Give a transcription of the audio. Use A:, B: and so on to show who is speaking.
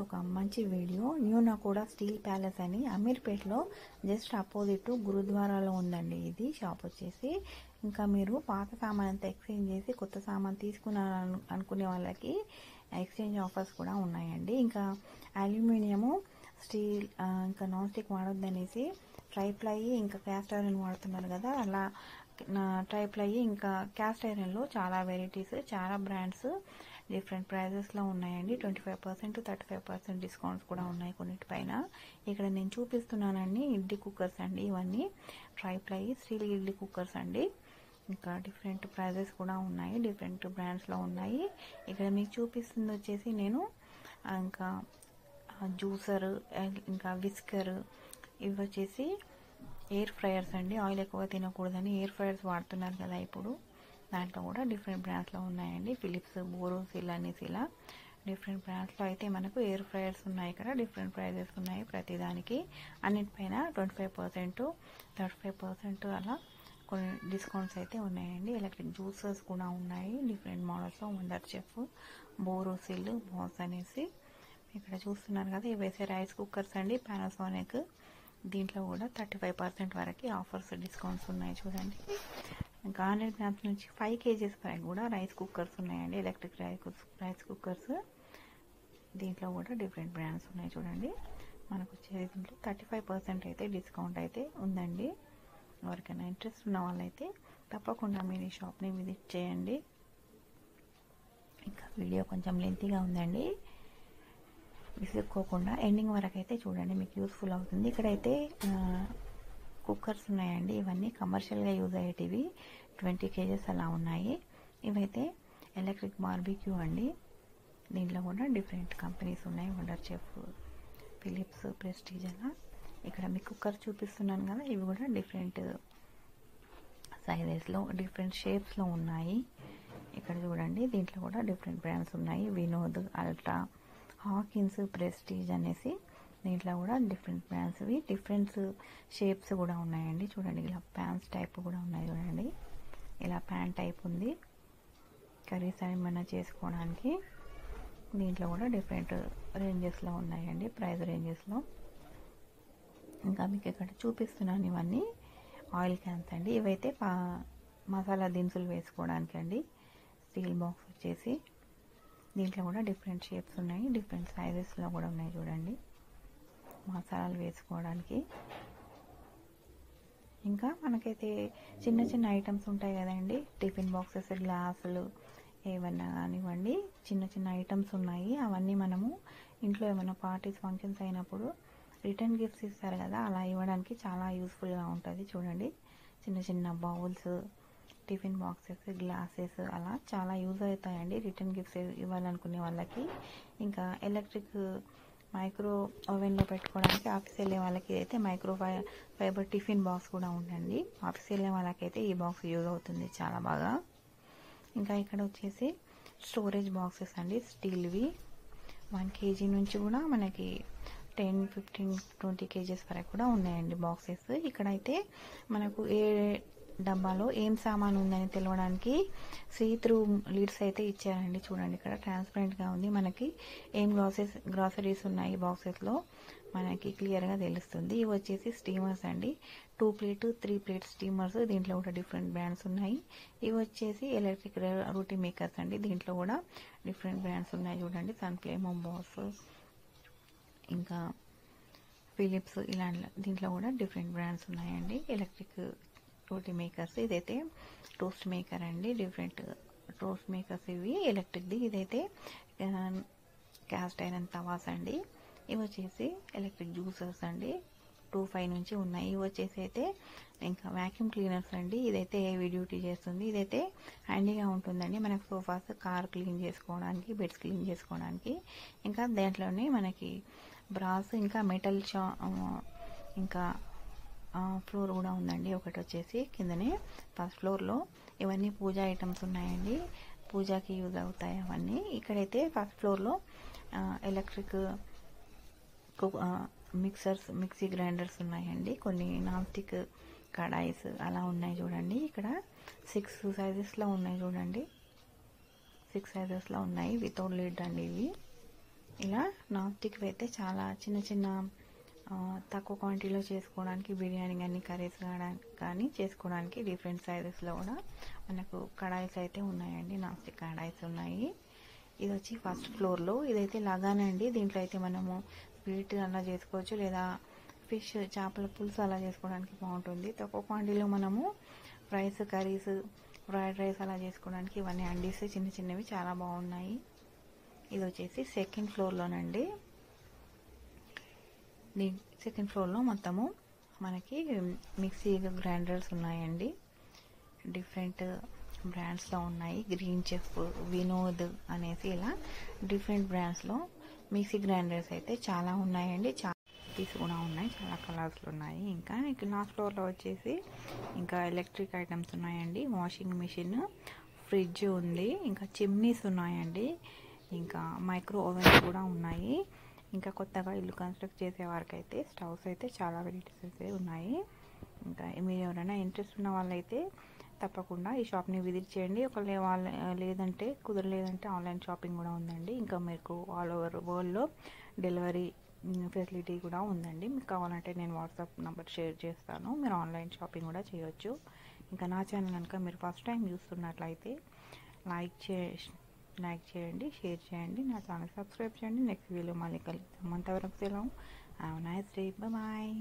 A: ఒక మంచి video. New Nakoda steel palace అని అమీర్పేటలో జస్ట్ అపోజిట్ గురుద్వారాలో ఉందండి. ఇది షాప్ వచ్చేసి. ఇంకా మీరు పాత సామాన్ అంతా ఎక్స్చేంజ్ చేసి కొత్త సామాన్ తీసుకున్నాను అనుకునే వాళ్ళకి ఎక్స్చేంజ్ ఆఫర్స్ కూడా ఉన్నాయండి. ఇంకా అల్యూమినియము, స్టీల్, ఇంకా నాన్ స్టిక్ వాడొద్దనేసి ట్రైప్లై ఇంకా క్యాస్ట్ ఐరన్ వాడుతున్నారు కదా, అలా ట్రైప్లై ఇంకా క్యాస్ట్ ఐరన్లో చాలా వెరైటీస్, చాలా బ్రాండ్స్ డిఫరెంట్ ప్రైజెస్లో ఉన్నాయండి. 25% 35% డిస్కౌంట్స్ కూడా ఉన్నాయి కొన్నిటిపైన. ఇక్కడ నేను చూపిస్తున్నానండి ఇడ్లీ కుక్కర్స్ అండి. ఇవన్నీ ట్రైప్లై స్టీల్ ఇడ్లీ కుక్కర్స్ అండి. ఇంకా డిఫరెంట్ ప్రైజెస్ కూడా ఉన్నాయి, డిఫరెంట్ బ్రాండ్స్లో ఉన్నాయి. ఇక్కడ మీకు చూపిస్తుంది వచ్చేసి నేను ఇంకా జ్యూసర్, ఇంకా విస్కర్, ఇవి వచ్చేసి ఎయిర్ ఫ్రైయర్స్ అండి. ఆయిల్ ఎక్కువ తినకూడదని ఎయిర్ ఫ్రైయర్స్ వాడుతున్నారు కదా ఇప్పుడు, దాంట్లో కూడా డిఫరెంట్ బ్రాండ్స్లో ఉన్నాయండి. ఫిలిప్స్, బోరోసిల్ అనేసి ఇలా డిఫరెంట్ బ్రాండ్స్లో అయితే మనకు ఎయిర్ ఫ్రైయర్స్ ఉన్నాయి. ఇక్కడ డిఫరెంట్ ప్రైజెస్ ఉన్నాయి ప్రతిదానికి. అన్నిటిపైన 25% 35% అలా కొన్ని డిస్కౌంట్స్ అయితే ఉన్నాయండి. ఎలక్ట్రిక్ జ్యూసర్స్ కూడా ఉన్నాయి డిఫరెంట్ మోడల్స్లో. వండర్ చెఫ్, బోరోసిల్, బాస్ అనేసి ఇక్కడ చూస్తున్నారు కదా. ఇవైతే రైస్ కుక్కర్స్ అండి, పానాసోనిక్. దీంట్లో కూడా 35% వరకు ఆఫర్స్, డిస్కౌంట్స్ ఉన్నాయి చూడండి. ఇంకా 100 గ్రామ్స్ నుంచి 5 kgs వరకు కూడా రైస్ కుక్కర్స్ ఉన్నాయండి, ఎలక్ట్రిక్ రైస్ కుక్కర్స్. దీంట్లో కూడా డిఫరెంట్ బ్రాండ్స్ ఉన్నాయి చూడండి. మనకు వచ్చేది దీంట్లో 35% అయితే డిస్కౌంట్ అయితే ఉందండి. ఎవరికైనా ఇంట్రెస్ట్ ఉన్న వాళ్ళైతే తప్పకుండా మీరు ఈ షాప్ని విజిట్ చేయండి. ఇంకా వీడియో కొంచెం లెంతీగా ఉందండి, విసుక్కోకుండా ఎండింగ్ వరకు అయితే చూడండి, మీకు యూస్ఫుల్ అవుతుంది. ఇక్కడైతే కుక్కర్స్ ఉన్నాయండి. ఇవన్నీ కమర్షియల్గా యూజ్ అయ్యేటివి 20 kgs అలా ఉన్నాయి. ఇవైతే ఎలక్ట్రిక్ బార్బిక్యూ అండి. దీంట్లో కూడా డిఫరెంట్ కంపెనీస్ ఉన్నాయి, వండర్ చెఫ్, ఫిలిప్స్, ప్రెస్టీజ్ అలా. ఇక్కడ మీకు కుక్కర్ చూపిస్తున్నాను కదా, ఇవి కూడా డిఫరెంట్ సైజెస్లో, డిఫరెంట్ షేప్స్లో ఉన్నాయి. ఇక్కడ చూడండి, దీంట్లో కూడా డిఫరెంట్ బ్రాండ్స్ ఉన్నాయి. వినోద్, అల్ట్రా, హాకిన్స్, ప్రెస్టీజ్ అనేసి దీంట్లో కూడా డిఫరెంట్ బ్రాండ్స్వి, డిఫరెంట్ షేప్స్ కూడా ఉన్నాయండి. చూడండి, ఇలా ప్యాన్స్ టైప్ కూడా ఉన్నాయి చూడండి. ఇలా ప్యాన్ టైప్ ఉంది, కర్రీస్ ఏమైనా చేసుకోవడానికి. దీంట్లో కూడా డిఫరెంట్ రేంజెస్లో ఉన్నాయండి, ప్రైస్ రేంజెస్లో. ఇంకా మీకు ఇక్కడ చూపిస్తున్నాను ఇవన్నీ ఆయిల్ క్యాన్స్ అండి. ఇవైతే మసాలా దినుసులు వేసుకోవడానికి అండి. స్టీల్ బాక్స్ వచ్చేసి దీంట్లో కూడా డిఫరెంట్ షేప్స్ ఉన్నాయి, డిఫరెంట్ సైజెస్లో కూడా ఉన్నాయి చూడండి, మసాలాలు వేసుకోవడానికి. ఇంకా మనకైతే చిన్న చిన్న ఐటమ్స్ ఉంటాయి కదండి, టిఫిన్ బాక్సెస్, గ్లాసులు, ఏమన్నా కానివ్వండి, చిన్న చిన్న ఐటమ్స్ ఉన్నాయి. అవన్నీ మనము ఇంట్లో ఏమైనా పార్టీస్, ఫంక్షన్స్ అయినప్పుడు రిటర్న్ గిఫ్ట్స్ ఇస్తారు కదా, అలా ఇవ్వడానికి చాలా యూస్ఫుల్గా ఉంటుంది చూడండి. చిన్న చిన్న బౌల్స్, టిఫిన్ బాక్సెస్, గ్లాసెస్ అలా చాలా యూజ్ అవుతాయండి రిటర్న్ గిఫ్ట్స్ ఇవ్వాలనుకునే వాళ్ళకి. ఇంకా ఎలక్ట్రిక్ మైక్రో ఓవెన్లో పెట్టుకోవడానికి ఆఫీస్ వెళ్ళే వాళ్ళకి అయితే మైక్రో ఫైబర్ టిఫిన్ బాక్స్ కూడా ఉందండి. ఆఫీస్ వెళ్ళే వాళ్ళకైతే ఈ బాక్స్ యూజ్ అవుతుంది చాలా బాగా. ఇంకా ఇక్కడ వచ్చేసి స్టోరేజ్ బాక్సెస్ అండి, స్టీల్వి. 1 kg నుంచి కూడా మనకి 10, 15, 20 kgs వరకు కూడా ఉన్నాయండి బాక్సెస్. ఇక్కడైతే మనకు ఏ డబ్బాలో ఏం సామాన్ ఉందని తెలవడానికి సీ త్రూ లీడ్స్ అయితే ఇచ్చారండి. చూడండి, ఇక్కడ ట్రాన్స్పరెంట్గా ఉంది. మనకి ఏం గ్రాసరీస్ ఉన్నాయి బాక్సెస్లో మనకి క్లియర్గా తెలుస్తుంది. ఇవి వచ్చేసి స్టీమర్స్ అండి, 2 plate 3 plate స్టీమర్స్. దీంట్లో కూడా డిఫరెంట్ బ్రాండ్స్ ఉన్నాయి. ఇవి వచ్చేసి ఎలక్ట్రిక్ రోటీ మేకర్స్ అండి. దీంట్లో కూడా డిఫరెంట్ బ్రాండ్స్ ఉన్నాయి చూడండి, సన్ఫ్లేమ్, బాస్, ఇంకా ఫిలిప్స్, ఇలా. దీంట్లో కూడా డిఫరెంట్ బ్రాండ్స్ ఉన్నాయండి, ఎలక్ట్రిక్ రోటీ మేకర్స్. ఇదైతే టోస్ట్ మేకర్ అండి, డిఫరెంట్ టోస్ట్ మేకర్స్ ఇవి ఎలక్ట్రిక్ది. ఇదైతే క్యాస్ట్ ఐరన్ తవాస్ అండి. ఇవి వచ్చేసి ఎలక్ట్రిక్ జ్యూసర్స్ అండి, 2.5 నుంచి ఉన్నాయి. ఇవి వచ్చేసి అయితే ఇంకా వ్యాక్యూమ్ క్లీనర్స్ అండి. ఇదైతే హెవీ డ్యూటీ చేస్తుంది. ఇదైతే హ్యాండీగా ఉంటుందండి, మనకు సోఫాస్, కార్ క్లీన్ చేసుకోవడానికి, బెడ్స్ క్లీన్ చేసుకోవడానికి. ఇంకా దాంట్లోనే మనకి బ్రాస్, ఇంకా మెటల్ ఇంకా ఫ్లోర్ కూడా ఉందండి. ఒకటి వచ్చేసి కిందనే ఫస్ట్ ఫ్లోర్లో ఇవన్నీ పూజా ఐటమ్స్ ఉన్నాయండి, పూజకి యూజ్ అవుతాయి అవన్నీ. ఇక్కడైతే ఫస్ట్ ఫ్లోర్లో ఎలక్ట్రిక్ మిక్సర్స్, మిక్సీ గ్రైండర్స్ ఉన్నాయండి. కొన్ని నాన్ స్టిక్ కడాయిస్ అలా ఉన్నాయి చూడండి. ఇక్కడ 6 సైజెస్లో ఉన్నాయి చూడండి, 6 సైజెస్లో ఉన్నాయి, వితౌట్ లిడ్ అండి ఇవి. ఇలా నాన్ స్టిక్ అయితే చాలా చిన్న చిన్న తక్కువ క్వాంటిటీలో చేసుకోవడానికి, బిర్యానీ కానీ కర్రీస్ కానీ చేసుకోవడానికి డిఫరెంట్ సైజెస్లో కూడా మనకు కడాయిస్ అయితే ఉన్నాయండి. నాన్ స్టిక్ కడాయిస్ ఉన్నాయి. ఇది వచ్చి ఫస్ట్ ఫ్లోర్లో. ఇదైతే లగానే అండి. దీంట్లో అయితే మనము స్వీట్ అలా చేసుకోవచ్చు, లేదా ఫిష్ చేపల పులుసు అలా చేసుకోవడానికి బాగుంటుంది. తక్కువ క్వాంటిటీలో మనము ఫ్రైస్, కర్రీస్, ఫ్రైడ్ రైస్ అలా చేసుకోవడానికి ఇవన్నీ అండీస్ చిన్న చిన్నవి చాలా బాగున్నాయి. ఇది వచ్చేసి సెకండ్ ఫ్లోర్లోనండి. సెకండ్ ఫ్లోర్లో మొత్తము మనకి మిక్సీ గ్రైండర్స్ ఉన్నాయండి. డిఫరెంట్ బ్రాండ్స్లో ఉన్నాయి. గ్రీన్ చెఫ్, వినోద్ అనేసి ఇలా డిఫరెంట్ బ్రాండ్స్లో మిక్సీ గ్రైండర్స్ అయితే చాలా ఉన్నాయండి. చాలా పీస్ కూడా ఉన్నాయి, చాలా కలర్స్లో ఉన్నాయి. ఇంకా లాస్ట్ ఫ్లోర్లో వచ్చేసి ఇంకా ఎలక్ట్రిక్ ఐటమ్స్ ఉన్నాయండి. వాషింగ్ మిషన్, ఫ్రిడ్జ్ ఉంది, ఇంకా చిమ్నీస్ ఉన్నాయండి, ఇంకా మైక్రో ఓవెన్స్ కూడా ఉన్నాయి. ఇంకా కొత్తగా ఇల్లు కన్స్ట్రక్ట్ చేసే వారికి అయితే స్టవ్స్ అయితే చాలా వెరైటీస్ అయితే ఉన్నాయి. ఇంకా మీరు ఎవరైనా ఇంట్రెస్ట్ ఉన్న వాళ్ళైతే తప్పకుండా ఈ షాప్ని విజిట్ చేయండి. ఒకవేళ లేదంటే కుదరలేదంటే ఆన్లైన్ షాపింగ్ కూడా ఉందండి. ఇంకా మీకు ఆల్ ఓవర్ వరల్డ్లో డెలివరీ ఫెసిలిటీ కూడా ఉందండి. మీకు కావాలంటే నేను వాట్సాప్ నెంబర్ షేర్ చేస్తాను, మీరు ఆన్లైన్ షాపింగ్ కూడా చేయొచ్చు. ఇంకా నా ఛానల్ కనుక మీరు ఫస్ట్ టైం చూస్తున్నట్లయితే లైక్ చేయండి, షేర్ చేయండి, నా ఛానల్ సబ్స్క్రైబ్ చేయండి. నెక్స్ట్ వీడియో మళ్ళీ కలుద్దాం. అంతవరకు సెలవు. Have a nice day. Bye.